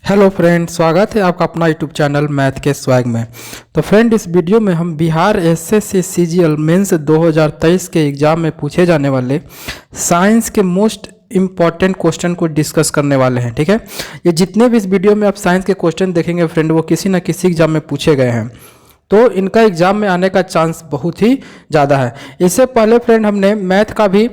Hello friend, स्वागत है आपका अपना यूट्यूब चैनल मैथ के स्वैग में। तो फ्रेंड, इस वीडियो में हम बिहार एसएससी सीजीएल मेंस 2023 के एग्ज़ाम में पूछे जाने वाले साइंस के मोस्ट इम्पॉर्टेंट क्वेश्चन को डिस्कस करने वाले हैं। ठीक है, ये जितने भी इस वीडियो में आप साइंस के क्वेश्चन देखेंगे फ्रेंड, वो किसी न किसी एग्जाम में पूछे गए हैं, तो इनका एग्जाम में आने का चांस बहुत ही ज़्यादा है। इससे पहले फ्रेंड हमने मैथ का भी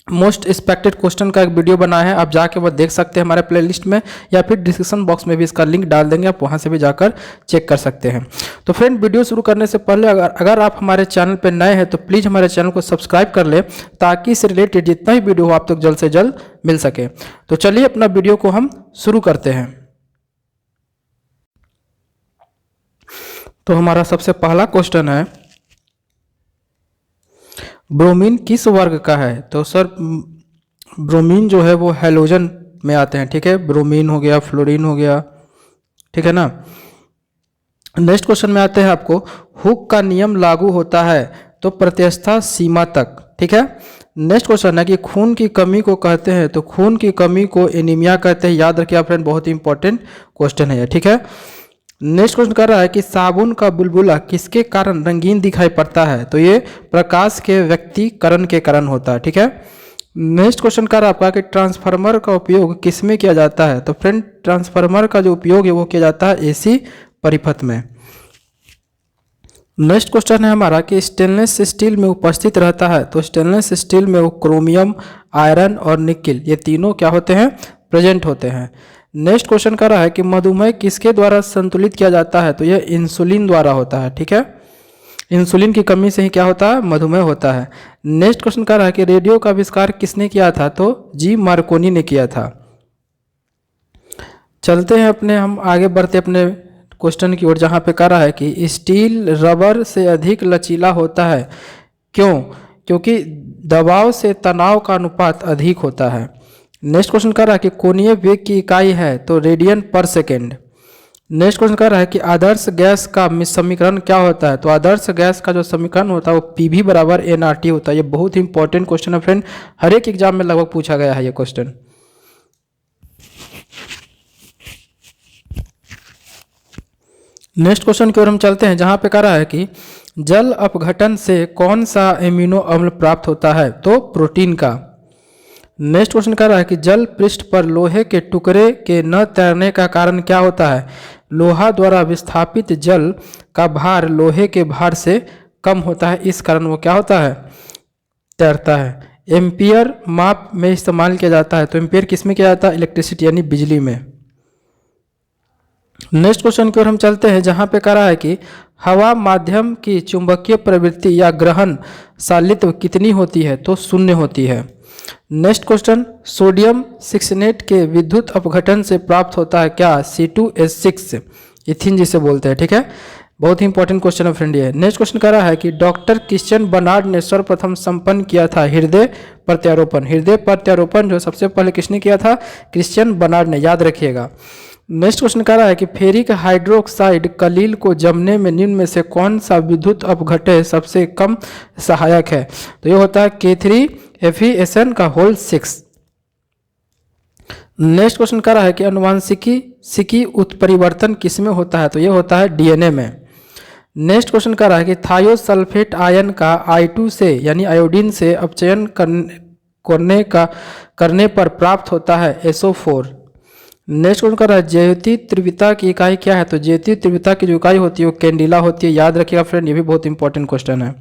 मोस्ट एक्सपेक्टेड क्वेश्चन का एक वीडियो बनाया है, आप जाके वो देख सकते हैं हमारे प्लेलिस्ट में, या फिर डिस्क्रिप्शन बॉक्स में भी इसका लिंक डाल देंगे, आप वहां से भी जाकर चेक कर सकते हैं। तो फ्रेंड, वीडियो शुरू करने से पहले अगर आप हमारे चैनल पर नए हैं तो प्लीज़ हमारे चैनल को सब्सक्राइब कर ले, ताकि इससे रिलेटेड जितना भी वीडियो हो आप तक जल्द से जल्द मिल सके। तो चलिए अपना वीडियो को हम शुरू करते हैं। तो हमारा सबसे पहला क्वेश्चन है, ब्रोमीन किस वर्ग का है? तो सर, ब्रोमीन जो है वो हैलोजन में आते हैं। ठीक है, ब्रोमीन हो गया, फ्लोरीन हो गया, ठीक है ना। नेक्स्ट क्वेश्चन में आते हैं, आपको हुक का नियम लागू होता है तो प्रत्यवस्था सीमा तक। ठीक है, नेक्स्ट क्वेश्चन है कि खून की कमी को कहते हैं, तो खून की कमी को एनीमिया कहते हैं। याद रखिए फ्रेंड, बहुत ही इंपॉर्टेंट क्वेश्चन है ये। ठीक है, नेक्स्ट क्वेश्चन कर रहा है कि साबुन का बुलबुला किसके कारण रंगीन दिखाई पड़ता है? तो ये प्रकाश के व्यक्तीकरण के कारण होता है। ठीक है, नेक्स्ट क्वेश्चन कर रहा है आपका कि ट्रांसफार्मर का उपयोग किस में किया जाता है? तो फ्रेंड, ट्रांसफार्मर का जो उपयोग है वो किया जाता है एसी परिपथ में। नेक्स्ट क्वेश्चन है हमारा कि स्टेनलेस स्टील में उपस्थित रहता है, तो स्टेनलेस स्टील में वो क्रोमियम, आयरन और निकिल, ये तीनों क्या होते हैं? प्रेजेंट होते हैं। नेक्स्ट क्वेश्चन कर रहा है कि मधुमेह किसके द्वारा संतुलित किया जाता है? तो यह इंसुलिन द्वारा होता है। ठीक है, इंसुलिन की कमी से ही क्या होता है? मधुमेह होता है। नेक्स्ट क्वेश्चन कर रहा है कि रेडियो का आविष्कार किसने किया था? तो जी मार्कोनी ने किया था। चलते हैं हम आगे बढ़ते अपने क्वेश्चन की ओर, जहाँ पे कह रहा है कि स्टील रबर से अधिक लचीला होता है, क्यों? क्योंकि दबाव से तनाव का अनुपात अधिक होता है। नेक्स्ट क्वेश्चन कर रहा है कि कोणीय वेग की इकाई है, तो रेडियन पर सेकेंड। नेक्स्ट क्वेश्चन कर रहा है कि आदर्श गैस का समीकरण क्या होता है? तो आदर्श गैस का जो समीकरण होता है वो पीवी बराबर एनआरटी होता है। ये बहुत ही इंपॉर्टेंट क्वेश्चन है फ्रेंड, हर एक एग्जाम में लगभग पूछा गया है ये क्वेश्चन। नेक्स्ट क्वेश्चन की ओर हम चलते हैं, जहां पे कह रहा है कि जल अपघटन से कौन सा एमिनो अम्ल प्राप्त होता है? तो प्रोटीन का। नेक्स्ट क्वेश्चन कह रहा है कि जल पृष्ठ पर लोहे के टुकड़े के न तैरने का कारण क्या होता है? लोहा द्वारा विस्थापित जल का भार लोहे के भार से कम होता है, इस कारण वो क्या होता है? तैरता है। एम्पियर माप में इस्तेमाल किया जाता है, तो एम्पियर किस में किया जाता है? इलेक्ट्रिसिटी यानी बिजली में। नेक्स्ट क्वेश्चन की ओर हम चलते हैं, जहां पे कह रहा है कि हवा माध्यम की चुंबकीय प्रवृत्ति या ग्रहण सालित्व कितनी होती है? तो 0 होती है। नेक्स्ट क्वेश्चन, सोडियम सिक्सनेट के विद्युत अपघटन से प्राप्त होता है क्या? C2H6, इथिन जिसे बोलते हैं। ठीक है, बहुत ही इंपॉर्टेंट क्वेश्चन है फ्रेंड ये। नेक्स्ट क्वेश्चन कह रहा है कि डॉक्टर क्रिश्चियन बर्नार्ड ने सर्वप्रथम संपन्न किया था हृदय प्रत्यारोपण। हृदय प्रत्यारोपण जो सबसे पहले किसने किया था? क्रिश्चियन बर्नार्ड ने, याद रखिएगा। नेक्स्ट क्वेश्चन कह रहा है कि फेरिक हाइड्रोक्साइड कलील को जमने में निम्न में से कौन सा विद्युत अपघटय सबसे कम सहायक है? तो ये होता है K3FeSN का होल 6। नेक्स्ट क्वेश्चन कह रहा है कि अनुवांशिकी उत्परिवर्तन किस में होता है? तो ये होता है डीएनए में। नेक्स्ट क्वेश्चन कह रहा है कि थायोसल्फेट आयन का I2 से यानी आयोडीन से अपचयन करने पर प्राप्त होता है SO4। नेक्स्ट क्वेश्चन कर रहा है ज्योति तीव्रता की इकाई क्या है? तो ज्योति तीव्रता की जो इकाई होती है वो कैंडिला होती है, याद रखिएगा फ्रेंड, ये भी बहुत इंपॉर्टेंट क्वेश्चन है।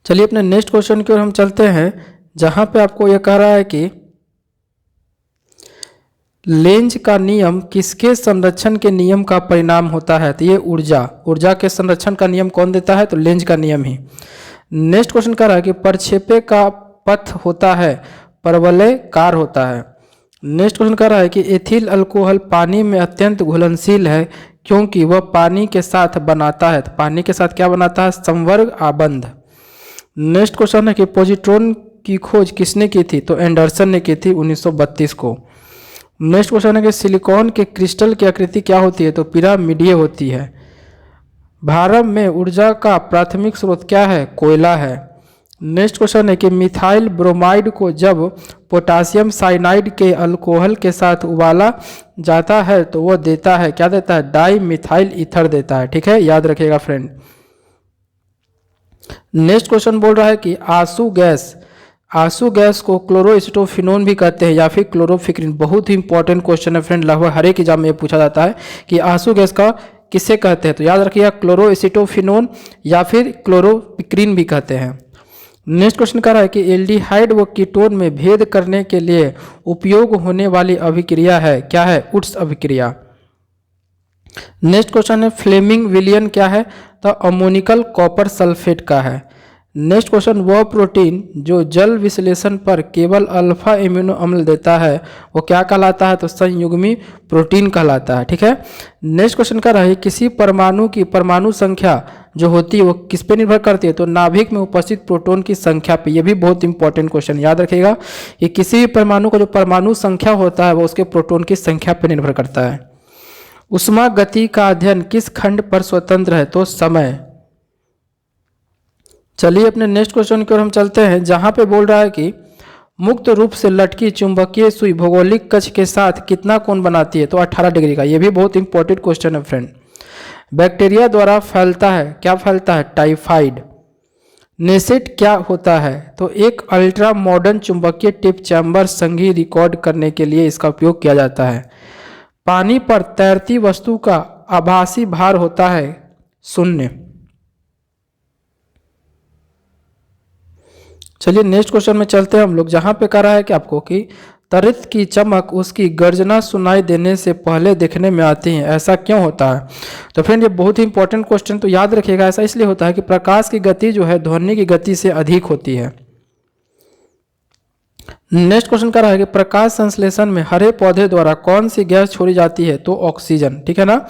चलिए अपने नेक्स्ट क्वेश्चन की ओर हम चलते हैं, जहां पे आपको यह कह रहा है कि लेंज का नियम किसके संरक्षण के नियम का परिणाम होता है? तो ये ऊर्जा के संरक्षण का नियम कौन देता है? तो लेंज का नियम ही। नेक्स्ट क्वेश्चन कह रहा है कि प्रक्षेपे का पथ होता है परवलयकार होता है। नेक्स्ट क्वेश्चन कह रहा है कि एथिल अल्कोहल पानी में अत्यंत घुलनशील है, क्योंकि वह पानी के साथ बनाता है। तो पानी के साथ क्या बनाता है? संवर्ग आबंध। नेक्स्ट क्वेश्चन है कि पॉजिट्रॉन की खोज किसने की थी? तो एंडरसन ने की थी 1932 को। नेक्स्ट क्वेश्चन है कि सिलिकॉन के क्रिस्टल की आकृति क्या होती है? तो पिरामिडीय होती है। भारत में ऊर्जा का प्राथमिक स्रोत क्या है? कोयला है। नेक्स्ट क्वेश्चन है कि मिथाइल ब्रोमाइड को जब पोटासियम साइनाइड के अल्कोहल के साथ उबाला जाता है तो वो देता है, क्या देता है, डाई मिथाइल ईथर देता है। ठीक है, याद रखिएगा फ्रेंड। नेक्स्ट क्वेश्चन बोल रहा है कि आंसू गैस को क्लोरोएसिटोफिनोन भी कहते हैं या फिर क्लोरोफिक्रिन। बहुत ही इंपॉर्टेंट क्वेश्चन है फ्रेंड, लगभग हर एक एग्जाम में ये पूछा जाता है कि आंसू गैस का किसे कहते हैं, तो याद रखिएगा क्लोरोएसिटोफिनोन या फिर क्लोरोफिक्रिन भी कहते हैं। नेक्स्ट क्वेश्चन कह रहा है कि एल्डिहाइड व कीटोन में भेद करने के लिए उपयोग होने वाली अभिक्रिया है, क्या है, उट्स अभिक्रिया। नेक्स्ट क्वेश्चन है फ्लेमिंग विलियन क्या है, तो अमोनिकल कॉपर सल्फेट का है। नेक्स्ट क्वेश्चन, वह प्रोटीन जो जल विश्लेषण पर केवल अल्फा एमिनो अम्ल देता है वो क्या कहलाता है, तो संयुग्मी प्रोटीन कहलाता है। ठीक है। नेक्स्ट क्वेश्चन का है किसी परमाणु की परमाणु संख्या जो होती है वो किस पे निर्भर करती है, तो नाभिक में उपस्थित प्रोटॉन की संख्या पे। ये भी बहुत इंपॉर्टेंट क्वेश्चन, याद रखिएगा कि किसी भी परमाणु का जो परमाणु संख्या होता है वो उसके प्रोटॉन की संख्या पर निर्भर करता है। उष्मा गति का अध्ययन किस खंड पर स्वतंत्र है, तो समय। चलिए अपने नेक्स्ट क्वेश्चन की ओर हम चलते हैं, जहां पे बोल रहा है कि मुक्त रूप से लटकी चुंबकीय सुई भौगोलिक कक्ष के साथ कितना कोण बनाती है, तो 18 डिग्री का। ये भी बहुत इंपॉर्टेंट क्वेश्चन है फ्रेंड। बैक्टीरिया द्वारा फैलता है, क्या फैलता है, टाइफाइड। नेसेट क्या होता है, तो एक अल्ट्रा मॉडर्न चुंबकीय टिप चैम्बर संघी रिकॉर्ड करने के लिए इसका उपयोग किया जाता है। पानी पर तैरती वस्तु का आभासी भार होता है 0। चलिए नेक्स्ट क्वेश्चन में चलते हैं हम लोग, जहां पे कह रहा है कि आपको कि तरित की चमक उसकी गर्जना सुनाई देने से पहले देखने में आती है, ऐसा क्यों होता है। तो फ्रेंड ये बहुत ही इंपॉर्टेंट क्वेश्चन, तो याद रखिएगा ऐसा इसलिए होता है कि प्रकाश की गति जो है ध्वनि की गति से अधिक होती है। नेक्स्ट क्वेश्चन कर रहा है कि प्रकाश संश्लेषण में हरे पौधे द्वारा कौन सी गैस छोड़ी जाती है, तो ऑक्सीजन। ठीक है ना,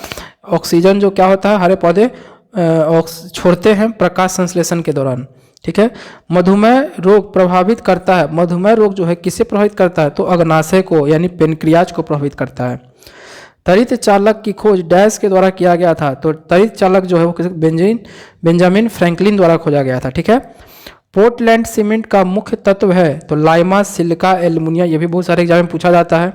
ऑक्सीजन जो क्या होता है हरे पौधे छोड़ते हैं प्रकाश संश्लेषण के दौरान। ठीक है। मधुमेह रोग प्रभावित करता है, मधुमेह रोग जो है किसे प्रभावित करता है, तो अग्नाशय को यानी पेनक्रियाज को प्रभावित करता है। तरित चालक की खोज डैश के द्वारा किया गया था, तो तरित चालक जो है वो बेंजामिन फ्रैंकलिन द्वारा खोजा गया था। ठीक है। पोर्टलैंड सीमेंट का मुख्य तत्व है, तो लाइमा, सिलिका, एल्युमिनिया। ये भी बहुत सारे एग्जाम में पूछा जाता है।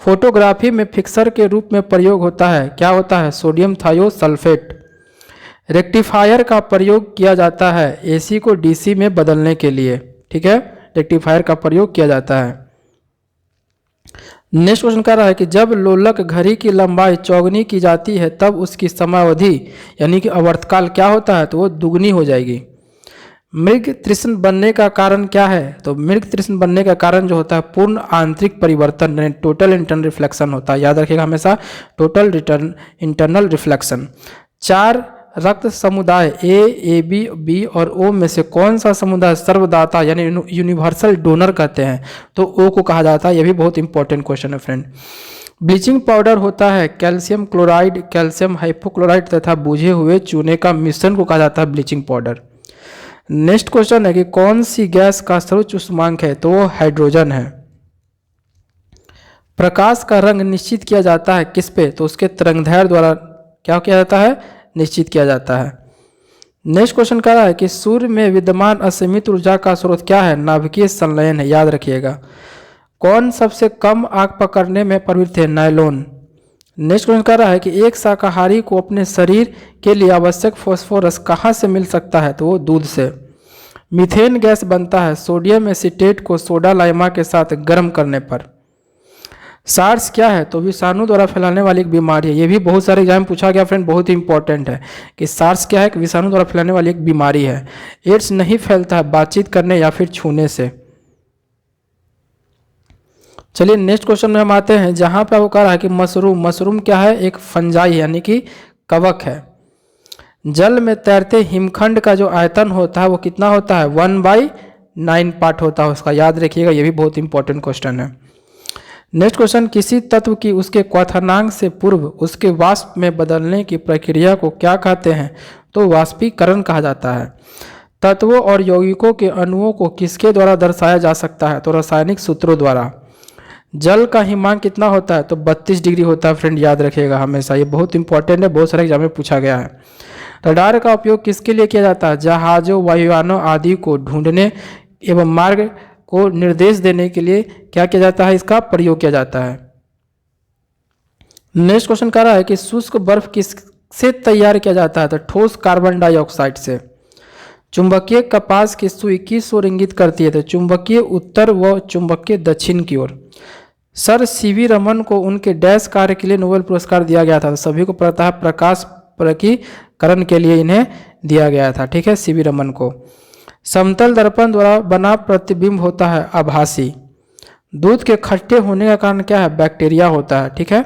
फोटोग्राफी में फिक्सर के रूप में प्रयोग होता है, क्या होता है, सोडियम थायोसल्फेट। रेक्टिफायर का प्रयोग किया जाता है एसी को डीसी में बदलने के लिए। ठीक है, रेक्टिफायर का प्रयोग किया जाता है। नेक्स्ट क्वेश्चन कह रहा है कि जब लोलक घड़ी की लंबाई चौगुनी की जाती है तब उसकी समयावधि यानी कि आवर्तकाल क्या होता है, तो वो दुगनी हो जाएगी। मृग तृष्ण बनने का कारण क्या है, तो मृग तृष्ण बनने का कारण जो होता है पूर्ण आंतरिक परिवर्तन, टोटल इंटरनल रिफ्लेक्शन होता है। याद रखिएगा हमेशा टोटल इंटरनल रिफ्लेक्शन। 4 रक्त समुदाय ए बी बी और ओ में से कौन सा समुदाय सर्वदाता यानी यूनिवर्सल डोनर कहते हैं, तो ओ को कहा जाता है। यह भी बहुत इंपॉर्टेंट क्वेश्चन है फ्रेंड। ब्लीचिंग पाउडर होता है कैल्शियम क्लोराइड, कैल्शियम हाइपोक्लोराइड तथा बुझे हुए चूने का मिश्रण को कहा जाता है ब्लीचिंग पाउडर। नेक्स्ट क्वेश्चन है कि कौन सी गैस का सर्वोच्च उष्मांक है, तो वो हाइड्रोजन है। प्रकाश का रंग निश्चित किया जाता है किस पे, तो उसके तरंगदैर्घ्य द्वारा क्या किया जाता है, निश्चित किया जाता है। नेक्स्ट क्वेश्चन कह रहा है कि सूर्य में विद्यमान असीमित ऊर्जा का स्रोत क्या है, नाभिकीय संलयन है। याद रखिएगा। कौन सबसे कम आग पकड़ने में प्रवृत्त है, नायलॉन। नेक्स्ट क्वेश्चन कह रहा है कि एक शाकाहारी को अपने शरीर के लिए आवश्यक फास्फोरस कहाँ से मिल सकता है, तो वो दूध से। मीथेन गैस बनता है सोडियम एसीटेट को सोडा लाइमा के साथ गर्म करने पर। सार्स क्या है, तो विषाणु द्वारा फैलाने वाली एक बीमारी है। ये भी बहुत सारे एग्जाम पूछा गया फ्रेंड, बहुत ही इंपॉर्टेंट है कि सार्स क्या है, विषाणु द्वारा फैलाने वाली एक बीमारी है। एड्स नहीं फैलता है बातचीत करने या फिर छूने से। चलिए नेक्स्ट क्वेश्चन में हम आते हैं, जहां पे वो कह रहा है कि मशरूम क्या है, एक फंजाई यानी कि कवक है। जल में तैरते हिमखंड का जो आयतन होता है वो कितना होता है, 1/9 पार्ट होता है उसका। याद रखिएगा, ये भी बहुत इंपॉर्टेंट क्वेश्चन है। नेक्स्ट क्वेश्चन, किसी तत्व की उसके क्वथनांक से पूर्व उसके वाष्प में बदलने की प्रक्रिया को क्या कहते हैं, तो वाष्पीकरण कहा जाता है। तत्वों और यौगिकों के अणुओं को किसके द्वारा दर्शाया जा सकता है, तो रासायनिक सूत्रों द्वारा। जल का हिमांक कितना होता है, तो 32 डिग्री होता है फ्रेंड। याद रखिएगा हमेशा, ये बहुत इंपॉर्टेंट है, बहुत सारे एग्जाम में पूछा गया है। रडार का उपयोग किसके लिए किया जाता है? जहाज़ों, वायुयानों आदि को ढूंढने एवं मार्ग को निर्देश देने के लिए क्या किया जाता है? इसका प्रयोग किया जाता है। नेक्स्ट क्वेश्चन कह रहा है कि शुष्क बर्फ किससे तैयार किया जाता है? तो ठोस कार्बन डाइऑक्साइड से। चुंबकीय कपास की सुई किस ओर इंगित करती है? तो चुंबकीय उत्तर व चुंबकीय दक्षिण की ओर। सर सीवी रमन को उनके डैश कार्य के लिए नोबेल पुरस्कार दिया गया था? तो सभी को पता है प्रकाश प्रकीकरण के लिए इन्हें दिया गया था। ठीक है, सीवी रमन को। समतल दर्पण द्वारा बना प्रतिबिंब होता है आभासी। दूध के खट्टे होने का कारण क्या है? बैक्टीरिया होता है। ठीक है।